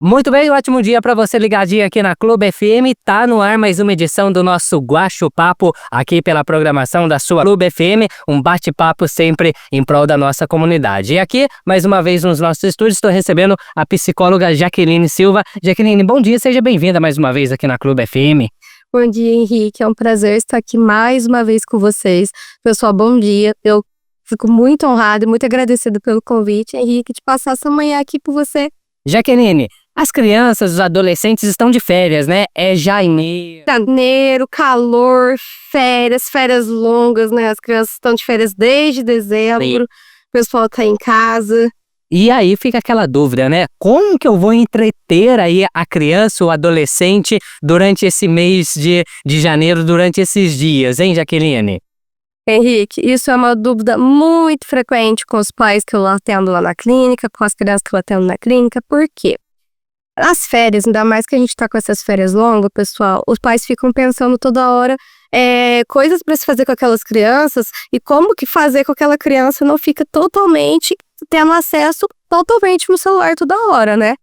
Muito bem, ótimo dia para você ligadinho aqui na Clube FM. Tá no ar mais uma edição do nosso Guacho-Papo aqui pela programação da sua Clube FM, um bate-papo sempre em prol da nossa comunidade. E aqui, mais uma vez nos nossos estúdios, estou recebendo a psicóloga Jaqueline Silva. Jaqueline, bom dia, seja bem-vinda mais uma vez aqui na Clube FM. Bom dia, Henrique. É um prazer estar aqui mais uma vez com vocês. Pessoal, bom dia. Eu fico muito honrada e muito agradecida pelo convite, Henrique, de passar essa manhã aqui por você. Jaqueline, as crianças, os adolescentes estão de férias, né? É Janeiro, calor, férias longas, né? As crianças estão de férias desde dezembro, Sim. o pessoal tá em casa. E aí fica aquela dúvida, né? Como que eu vou entreter aí a criança ou adolescente durante esse mês de janeiro, durante esses dias, hein, Jaqueline? Henrique, isso é uma dúvida muito frequente com os pais que eu atendo lá na clínica, com as crianças que eu atendo na clínica. Por quê? As férias, ainda mais que a gente tá com essas férias longas, pessoal, os pais ficam pensando toda hora coisas para se fazer com aquelas crianças e como que fazer com que aquela criança não fica totalmente tendo acesso totalmente no celular toda hora, né?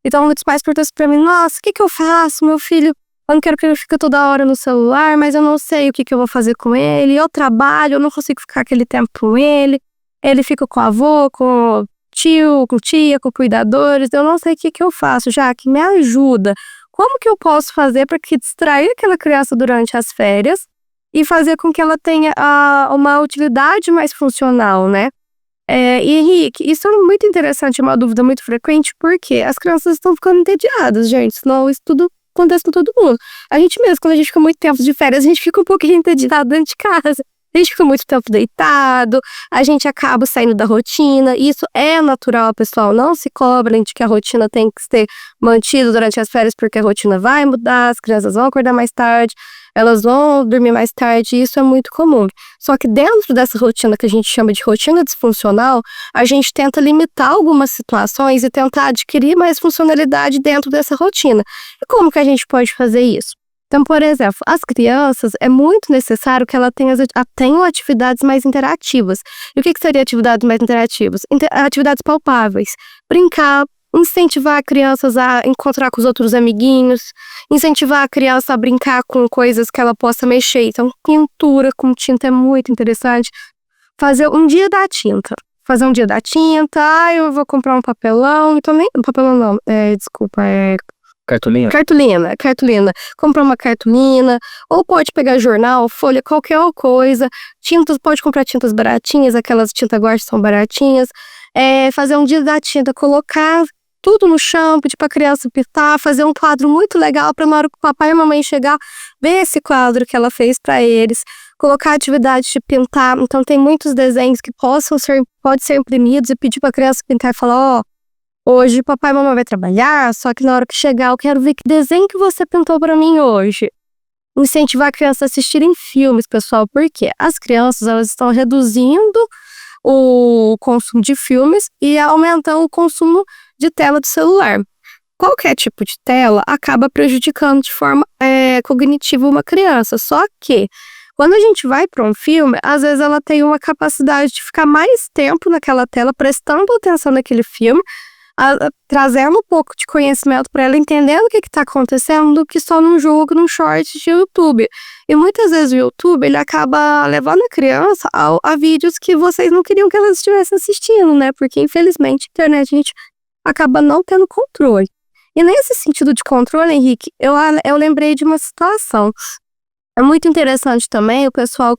Então, muitos pais perguntam pra mim, nossa, o que eu faço? Meu filho, eu não quero que ele fique toda hora no celular, mas eu não sei o que eu vou fazer com ele. Eu trabalho, eu não consigo ficar aquele tempo com ele. Ele fica com o avô, com o tio, com tia, com cuidadores. Eu não sei o que eu faço, Jaque, me ajuda. Como que eu posso fazer para que distrair aquela criança durante as férias e fazer com que ela tenha uma utilidade mais funcional, né? E Henrique, isso é muito interessante, é uma dúvida muito frequente, porque as crianças estão ficando entediadas, gente, senão isso tudo acontece com todo mundo. A gente mesmo, quando a gente fica muito tempo de férias, a gente fica um pouquinho entediado dentro de casa. A gente fica muito tempo deitado, a gente acaba saindo da rotina. Isso é natural, pessoal. Não se cobrem de que a rotina tem que ser mantida durante as férias, porque a rotina vai mudar, as crianças vão acordar mais tarde, elas vão dormir mais tarde, isso é muito comum. Só que dentro dessa rotina que a gente chama de rotina disfuncional, a gente tenta limitar algumas situações e tentar adquirir mais funcionalidade dentro dessa rotina. E como que a gente pode fazer isso? Então, por exemplo, as crianças, é muito necessário que elas tenham atividades mais interativas. E o que seria atividades mais interativas? Atividades palpáveis. Brincar, incentivar crianças a encontrar com os outros amiguinhos, incentivar a criança a brincar com coisas que ela possa mexer. Então, pintura com tinta é muito interessante. Fazer um dia da tinta. Eu vou comprar um papelão. Então, nem papelão não, Cartolina? Cartolina. Comprar uma cartolina, ou pode pegar jornal, folha, qualquer coisa. Tintas, pode comprar tintas baratinhas, aquelas tintas guache são baratinhas. Fazer um dia da tinta, colocar tudo no chão, pedir pra criança pintar, fazer um quadro muito legal pra na hora que o papai e a mamãe chegar, ver esse quadro que ela fez pra eles. Colocar atividade de pintar. Então tem muitos desenhos que podem ser imprimidos e pedir pra criança pintar e falar, hoje papai e mamãe vai trabalhar, só que na hora que chegar eu quero ver que desenho que você pintou pra mim hoje. Incentivar a criança a assistirem filmes, pessoal, porque as crianças elas estão reduzindo o consumo de filmes e aumentando o consumo de tela do celular. Qualquer tipo de tela acaba prejudicando de forma cognitiva uma criança, só que quando a gente vai para um filme, às vezes ela tem uma capacidade de ficar mais tempo naquela tela, prestando atenção naquele filme, trazendo um pouco de conhecimento para ela, entendendo o que está acontecendo, do que só num jogo, num short de YouTube. E muitas vezes o YouTube ele acaba levando a criança a vídeos que vocês não queriam que elas estivessem assistindo, né? Porque infelizmente a internet a gente acaba não tendo controle. E nesse sentido de controle, Henrique, eu lembrei de uma situação. É muito interessante também o pessoal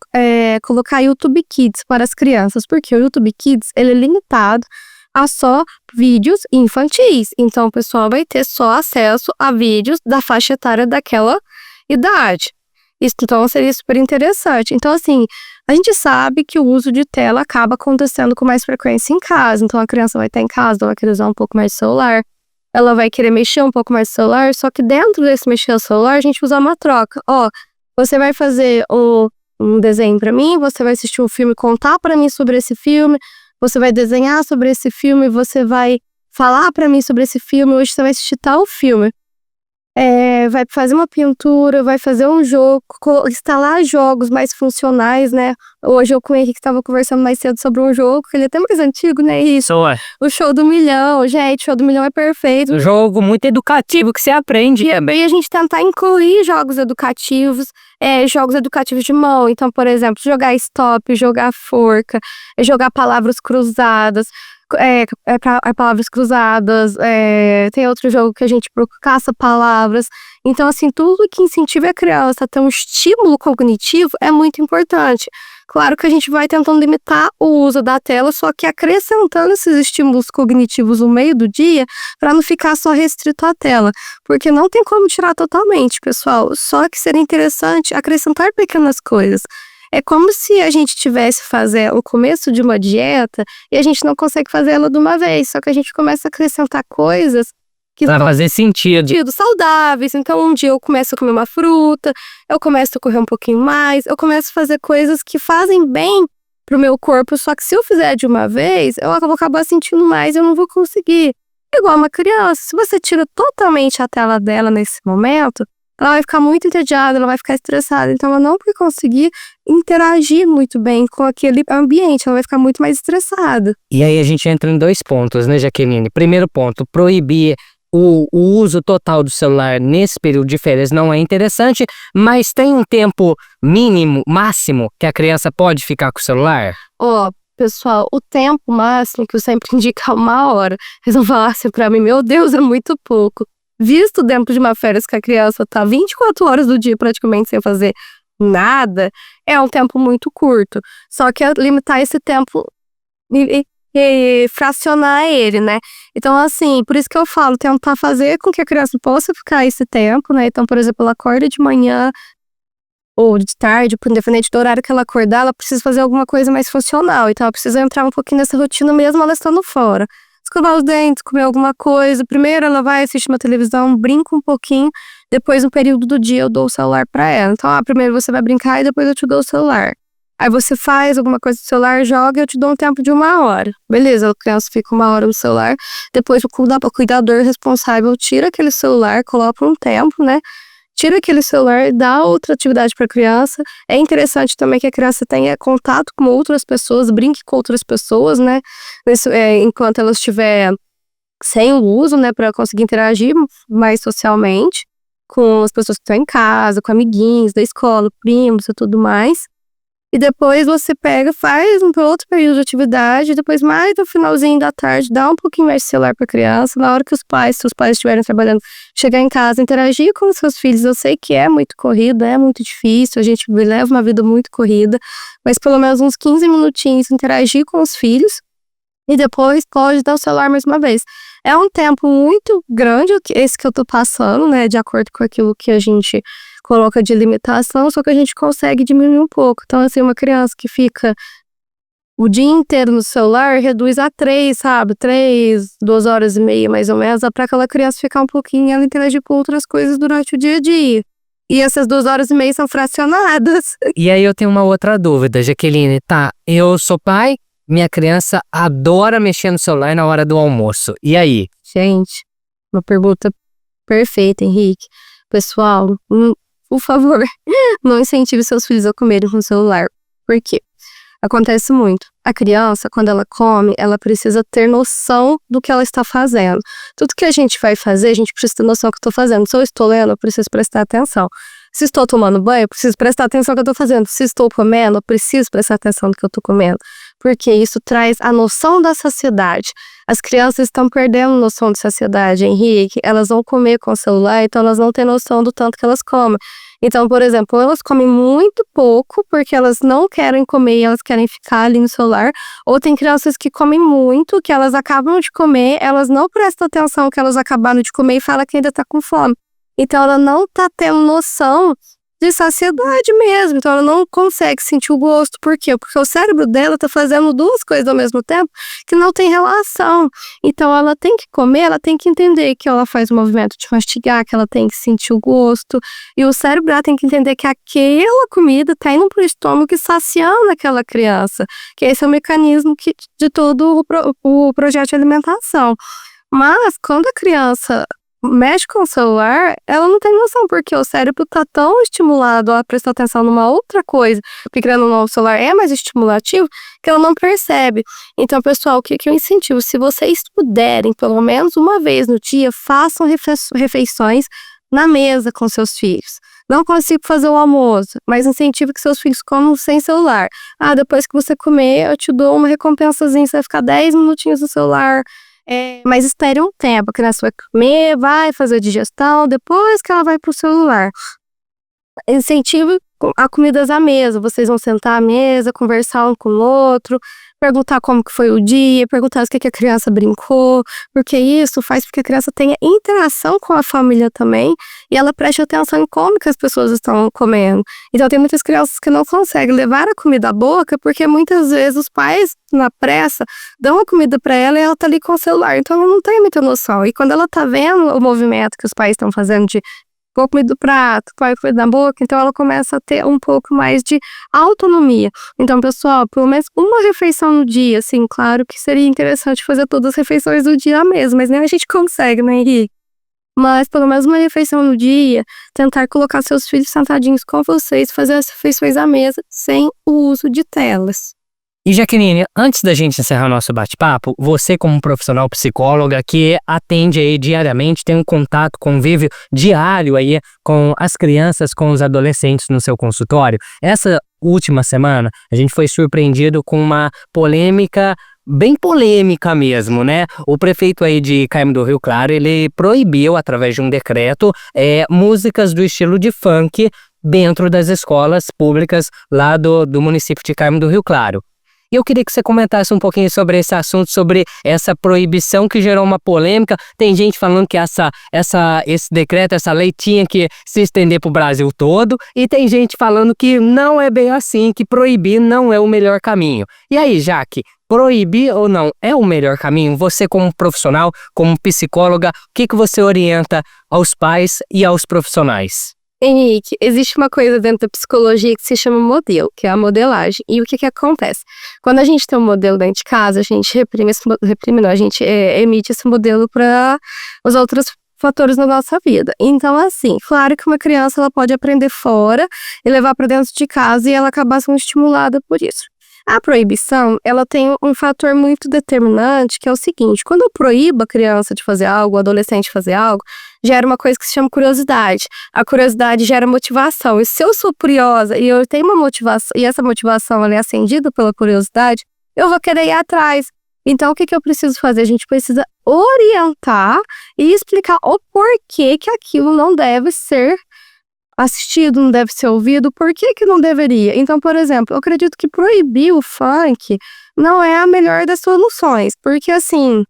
colocar YouTube Kids para as crianças, porque o YouTube Kids ele é limitado a só vídeos infantis. Então, o pessoal vai ter só acesso a vídeos da faixa etária daquela idade. Isso, então, seria super interessante. Então, assim, a gente sabe que o uso de tela acaba acontecendo com mais frequência em casa. Então, a criança vai estar em casa, ela vai querer usar um pouco mais de celular, ela vai querer mexer um pouco mais de celular, só que dentro desse mexer no celular, a gente usa uma troca. Você vai fazer um desenho pra mim, você vai assistir um filme, contar pra mim sobre esse filme, você vai desenhar sobre esse filme, você vai falar pra mim sobre esse filme, hoje você vai assistir tal filme. vai fazer uma pintura, vai fazer um jogo, instalar jogos mais funcionais, né? Hoje eu com o Henrique estava conversando mais cedo sobre um jogo, que ele é até mais antigo, né? Isso. O Show do Milhão. Gente, o Show do Milhão é perfeito. Um jogo muito educativo que você aprende. E a gente tentar incluir jogos educativos de mão. Então, por exemplo, jogar stop, jogar forca, jogar palavras cruzadas. Palavras cruzadas, tem outro jogo que a gente caça palavras. Então, assim, tudo que incentiva a criança a ter um estímulo cognitivo é muito importante. Claro que a gente vai tentando limitar o uso da tela, só que acrescentando esses estímulos cognitivos no meio do dia, para não ficar só restrito à tela. Porque não tem como tirar totalmente, pessoal. Só que seria interessante acrescentar pequenas coisas. É como se a gente tivesse fazer o começo de uma dieta e a gente não consegue fazer ela de uma vez, só que a gente começa a acrescentar coisas que Pra fazer sentido. Saudáveis. Então, um dia eu começo a comer uma fruta, eu começo a correr um pouquinho mais, eu começo a fazer coisas que fazem bem pro meu corpo, só que se eu fizer de uma vez, eu vou acabar sentindo mais e eu não vou conseguir. Igual uma criança, se você tira totalmente a tela dela nesse momento, ela vai ficar muito entediada, ela vai ficar estressada. Então, ela não vai conseguir interagir muito bem com aquele ambiente, ela vai ficar muito mais estressada. E aí a gente entra em 2 pontos, né, Jaqueline? Primeiro ponto, proibir o uso total do celular nesse período de férias não é interessante, mas tem um tempo mínimo, máximo, que a criança pode ficar com o celular? Pessoal, o tempo máximo que eu sempre indico é 1 hora. Eles vão falar assim pra mim, meu Deus, é muito pouco. Visto dentro de uma férias que a criança tá 24 horas do dia praticamente sem fazer nada, é um tempo muito curto. Só que é limitar esse tempo e fracionar ele, né? Então, assim, por isso que eu falo, tentar fazer com que a criança possa ficar esse tempo, né? Então, por exemplo, ela acorda de manhã ou de tarde, independente do horário que ela acordar, ela precisa fazer alguma coisa mais funcional. Então, ela precisa entrar um pouquinho nessa rotina mesmo ela estando fora. Escovar os dentes, comer alguma coisa. Primeiro ela vai assistir uma televisão, brinca um pouquinho. Depois, no período do dia, eu dou o celular pra ela. Então, primeiro você vai brincar e depois eu te dou o celular. Aí você faz alguma coisa no celular, joga e eu te dou um tempo de 1 hora. Beleza, a criança fica 1 hora no celular. Depois o cuidador responsável tira aquele celular, coloca um tempo, né? Tira aquele celular, dá outra atividade para a criança. É interessante também que a criança tenha contato com outras pessoas, brinque com outras pessoas, né? Enquanto ela estiver sem o uso, né? Para conseguir interagir mais socialmente com as pessoas que estão em casa, com amiguinhos da escola, primos e tudo mais. E depois você pega, faz um outro período de atividade, depois mais no finalzinho da tarde, dá um pouquinho mais de celular para a criança, na hora que seus pais estiverem trabalhando, chegar em casa, interagir com os seus filhos. Eu sei que é muito corrida, é muito difícil, a gente leva uma vida muito corrida, mas pelo menos uns 15 minutinhos interagir com os filhos e depois pode dar o celular mais uma vez. É um tempo muito grande esse que eu tô passando, né, de acordo com aquilo que a gente coloca de limitação, só que a gente consegue diminuir um pouco. Então, assim, uma criança que fica o dia inteiro no celular, reduz a 3, sabe? 2 horas e meia, mais ou menos, para aquela criança ficar um pouquinho e ela interagir com outras coisas durante o dia a dia. E essas 2 horas e meia são fracionadas. E aí eu tenho uma outra dúvida, Jaqueline. Tá, eu sou pai, minha criança adora mexer no celular na hora do almoço. E aí? Gente, uma pergunta perfeita, Henrique. Pessoal, por favor, não incentive seus filhos a comerem com o celular. Por quê? Acontece muito. A criança, quando ela come, ela precisa ter noção do que ela está fazendo. Tudo que a gente vai fazer, a gente precisa ter noção do que eu estou fazendo. Se eu estou lendo, eu preciso prestar atenção. Se estou tomando banho, eu preciso prestar atenção no que eu estou fazendo. Se estou comendo, eu preciso prestar atenção no que eu estou comendo. Porque isso traz a noção da saciedade. As crianças estão perdendo noção de saciedade, Henrique. Elas vão comer com o celular, então elas não têm noção do tanto que elas comem. Então, por exemplo, elas comem muito pouco porque elas não querem comer e elas querem ficar ali no celular. Ou tem crianças que comem muito, que elas acabam de comer, elas não prestam atenção que elas acabaram de comer e falam que ainda tá com fome. Então, ela não tá tendo noção de saciedade mesmo. Então, ela não consegue sentir o gosto. Por quê? Porque o cérebro dela tá fazendo 2 coisas ao mesmo tempo que não tem relação. Então, ela tem que comer, ela tem que entender que ela faz o movimento de mastigar, que ela tem que sentir o gosto. E o cérebro ela tem que entender que aquela comida tá indo pro estômago e saciando aquela criança. Que esse é o mecanismo de todo o projeto de alimentação. Mas, quando a criança mexe com o celular, ela não tem noção, porque o cérebro tá tão estimulado a prestar atenção numa outra coisa, porque querendo ou não, o celular é mais estimulativo, que ela não percebe. Então, pessoal, o que eu incentivo? Se vocês puderem, pelo menos uma vez no dia, façam refeições na mesa com seus filhos. Não consigo fazer o almoço, mas incentivo que seus filhos comam sem celular. Depois que você comer, eu te dou uma recompensazinha, você vai ficar 10 minutinhos no celular. Mas espere um tempo, a criança vai comer, vai fazer a digestão, depois que ela vai pro celular. Incentivo a comidas à mesa, vocês vão sentar à mesa, conversar um com o outro, perguntar como que foi o dia, perguntar o que a criança brincou, porque isso faz com que a criança tenha interação com a família também, e ela preste atenção em como que as pessoas estão comendo. Então tem muitas crianças que não conseguem levar a comida à boca, porque muitas vezes os pais, na pressa, dão a comida para ela e ela tá ali com o celular, então ela não tem muita noção. E quando ela tá vendo o movimento que os pais estão fazendo de pôr a comida do prato, pôr a comida na boca, então ela começa a ter um pouco mais de autonomia. Então, pessoal, pelo menos uma refeição no dia, assim, claro que seria interessante fazer todas as refeições do dia mesmo, mas nem a gente consegue, né, Henrique? Mas pelo menos uma refeição no dia, tentar colocar seus filhos sentadinhos com vocês, fazer as refeições à mesa, sem o uso de telas. E Jaqueline, antes da gente encerrar nosso bate-papo, você como profissional psicóloga que atende aí diariamente, tem um contato, convívio diário aí com as crianças, com os adolescentes no seu consultório, essa última semana a gente foi surpreendido com uma polêmica, bem polêmica mesmo, né? O prefeito aí de Caimo do Rio Claro, ele proibiu, através de um decreto, músicas do estilo de funk dentro das escolas públicas lá do município de Caimo do Rio Claro. E eu queria que você comentasse um pouquinho sobre esse assunto, sobre essa proibição que gerou uma polêmica. Tem gente falando que esse decreto, essa lei tinha que se estender para o Brasil todo, e tem gente falando que não é bem assim, que proibir não é o melhor caminho. E aí, Jaque, proibir ou não é o melhor caminho? Você como profissional, como psicóloga, o que você orienta aos pais e aos profissionais? Henrique, existe uma coisa dentro da psicologia que se chama modelo, que é a modelagem. E o que acontece? Quando a gente tem um modelo dentro de casa, a gente a gente emite esse modelo para os outros fatores da nossa vida. Então, assim, claro que uma criança ela pode aprender fora e levar para dentro de casa e ela acabar sendo estimulada por isso. A proibição, ela tem um fator muito determinante, que é o seguinte: quando eu proíbo a criança de fazer algo, o adolescente de fazer algo, gera uma coisa que se chama curiosidade. A curiosidade gera motivação. E se eu sou curiosa e eu tenho uma motivação, e essa motivação ela é acendida pela curiosidade, eu vou querer ir atrás. Então, o que eu preciso fazer? A gente precisa orientar e explicar o porquê que aquilo não deve ser assistido, não deve ser ouvido, por que não deveria? Então, por exemplo, eu acredito que proibir o funk não é a melhor das soluções, porque assim,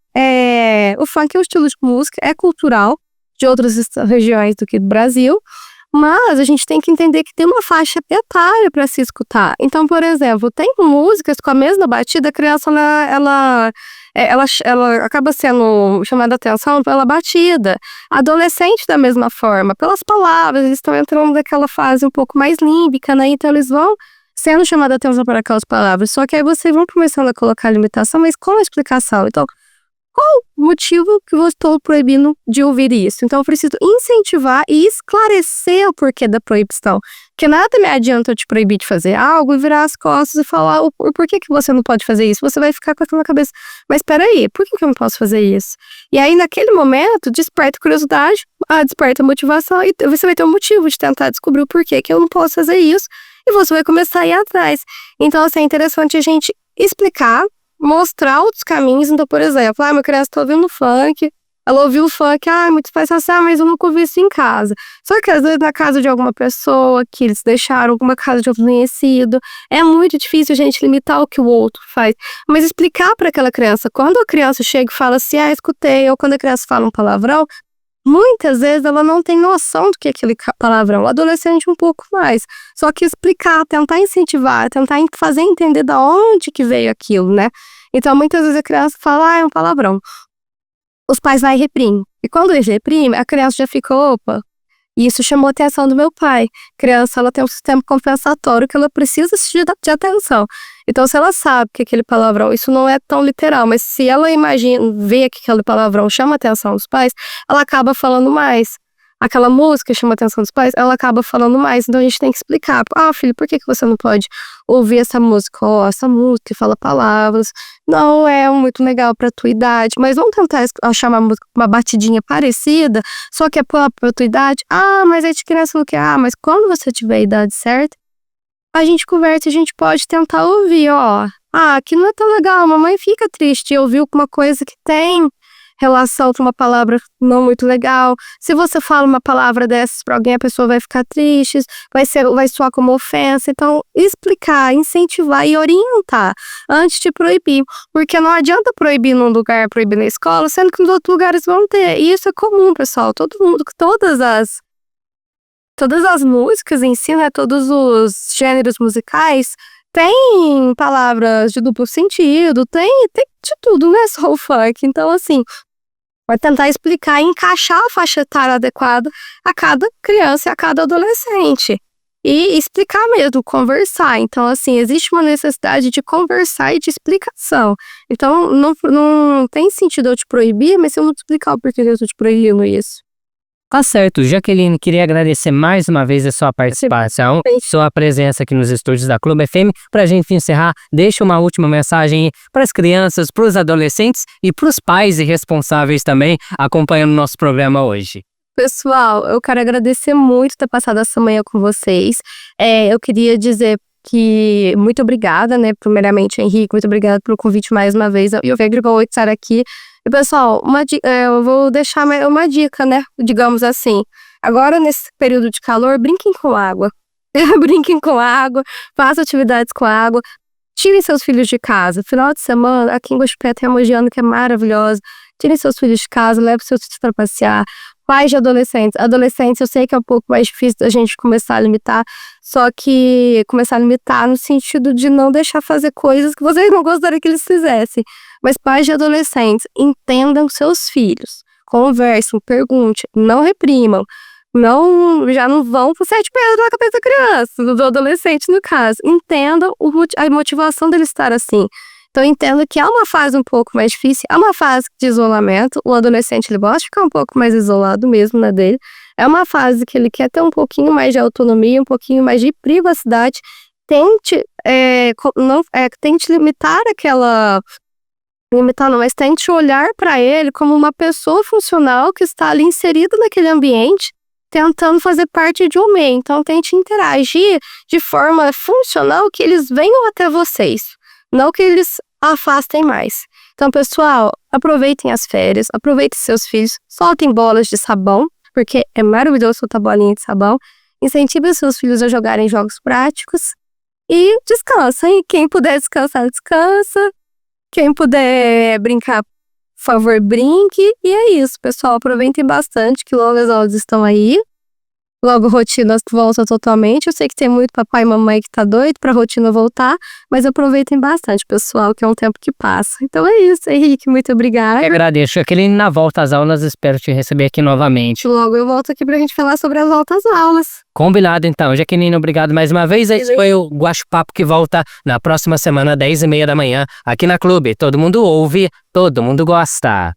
o funk é um estilo de música, é cultural de outras regiões do que do Brasil, mas a gente tem que entender que tem uma faixa etária para se escutar. Então, por exemplo, tem músicas com a mesma batida, a criança ela acaba sendo chamada a atenção pela batida. Adolescente da mesma forma, pelas palavras, eles estão entrando naquela fase um pouco mais límbica, né? Então eles vão sendo chamados a atenção para aquelas palavras. Só que aí vocês vão começando a colocar limitação, mas com a explicação. Então, qual o motivo que eu estou proibindo de ouvir isso? Então eu preciso incentivar e esclarecer o porquê da proibição. Porque nada me adianta eu te proibir de fazer algo e virar as costas e falar o porquê que você não pode fazer isso. Você vai ficar com aquilo na cabeça. Mas peraí, por que eu não posso fazer isso? E aí naquele momento desperta curiosidade, desperta motivação e você vai ter um motivo de tentar descobrir o porquê que eu não posso fazer isso. E você vai começar a ir atrás. Então assim, é interessante a gente explicar, mostrar outros caminhos. Então, por exemplo, minha criança tá ouvindo funk, ela ouviu o funk, muitos pais falam assim, mas eu nunca ouvi isso em casa. Só que às vezes na casa de alguma pessoa, que eles deixaram, alguma casa de algum conhecido, é muito difícil a gente limitar o que o outro faz. Mas explicar para aquela criança, quando a criança chega e fala assim, escutei, ou quando a criança fala um palavrão, muitas vezes ela não tem noção do que é aquele palavrão, o adolescente um pouco mais. Só que explicar, tentar incentivar, tentar fazer entender da onde que veio aquilo, né? Então, muitas vezes a criança fala, é um palavrão. Os pais vão e reprimem. E quando eles reprimem, a criança já fica, opa, E isso chamou a atenção do meu pai. Criança, ela tem um sistema compensatório que ela precisa de atenção. Então, se ela sabe que aquele palavrão, isso não é tão literal, mas se ela imagina, vê que aquele palavrão chama a atenção dos pais, ela acaba falando mais. Aquela música chama a atenção dos pais, ela acaba falando mais. Então, a gente tem que explicar. Filho, por que você não pode ouvir essa música? Essa música fala palavras, não é muito legal pra tua idade, mas vamos tentar achar uma música com uma batidinha parecida, só que é própria pra tua idade. Mas a criança falou que, mas quando você tiver a idade certa, a gente conversa e a gente pode tentar ouvir, aqui não é tão legal, mamãe fica triste de ouvir uma coisa que tem relação com uma palavra não muito legal. Se você fala uma palavra dessas pra alguém, a pessoa vai ficar triste, vai soar como ofensa. Então, explicar, incentivar e orientar antes de proibir. Porque não adianta proibir num lugar, proibir na escola, sendo que nos outros lugares vão ter. E isso é comum, pessoal. Todo mundo, todas as músicas em si, né, todos os gêneros musicais tem palavras de duplo sentido, tem de tudo, não é só o funk. Então, assim, vai tentar explicar e encaixar a faixa etária adequada a cada criança e a cada adolescente. E explicar mesmo, conversar. Então, assim, existe uma necessidade de conversar e de explicação. Então, não tem sentido eu te proibir, mas eu não te explicar o porquê eu tô te proibindo isso. Tá certo, Jaqueline, queria agradecer mais uma vez a sua participação, sua presença aqui nos estúdios da Clube FM. Pra gente encerrar, deixa uma última mensagem para as crianças, para os adolescentes e para os pais e responsáveis também acompanhando o nosso programa hoje. Pessoal, eu quero agradecer muito ter passado essa manhã com vocês. Eu queria dizer que muito obrigada, né, primeiramente, Henrique, muito obrigada pelo convite mais uma vez. Eu vejo que eu vou estar aqui. E, pessoal, eu vou deixar uma dica, né, digamos assim. Agora, nesse período de calor, brinquem com água. Brinquem com água, façam atividades com água. Tirem seus filhos de casa. Final de semana, aqui em Guaxupé tem a Mogiana, que é maravilhosa. Tirem seus filhos de casa, levem seus filhos para passear. Pais de adolescentes. Adolescentes, eu sei que é um pouco mais difícil da gente começar a limitar, só que começar a limitar no sentido de não deixar fazer coisas que vocês não gostariam que eles fizessem. Mas pais de adolescentes, entendam seus filhos. Conversem, perguntem, não reprimam. Já não vão com 7 pedras na cabeça da criança, do adolescente no caso. Entendam a motivação dele estar assim. Então, entendo que é uma fase um pouco mais difícil, é uma fase de isolamento. O adolescente, ele gosta de ficar um pouco mais isolado mesmo na dele. É uma fase que ele quer ter um pouquinho mais de autonomia, um pouquinho mais de privacidade. Tente limitar mas tente olhar para ele como uma pessoa funcional que está ali inserida naquele ambiente, tentando fazer parte de um meio. Então, tente interagir de forma funcional, que eles venham até vocês, não que eles afastem mais. Então, pessoal, aproveitem as férias, aproveitem seus filhos, soltem bolas de sabão, porque é maravilhoso soltar bolinha de sabão. Incentivem seus filhos a jogarem jogos práticos e descansem. Quem puder descansar, descansa. Quem puder brincar, por favor, brinque. E é isso, pessoal. Aproveitem bastante, que logo as aulas estão aí. Logo a rotina volta totalmente. Eu sei que tem muito papai e mamãe que tá doido pra rotina voltar, mas aproveitem bastante, pessoal, que é um tempo que passa. Então é isso, Henrique, muito obrigada. Eu agradeço, Jaqueline. Na volta às aulas, espero te receber aqui novamente. Logo eu volto aqui pra gente falar sobre as voltas às aulas. Combinado, então. Jaqueline, obrigado mais uma vez. Esse foi o Guaxupapo, que volta na próxima semana, 10h30 da manhã, aqui na Clube. Todo mundo ouve, todo mundo gosta.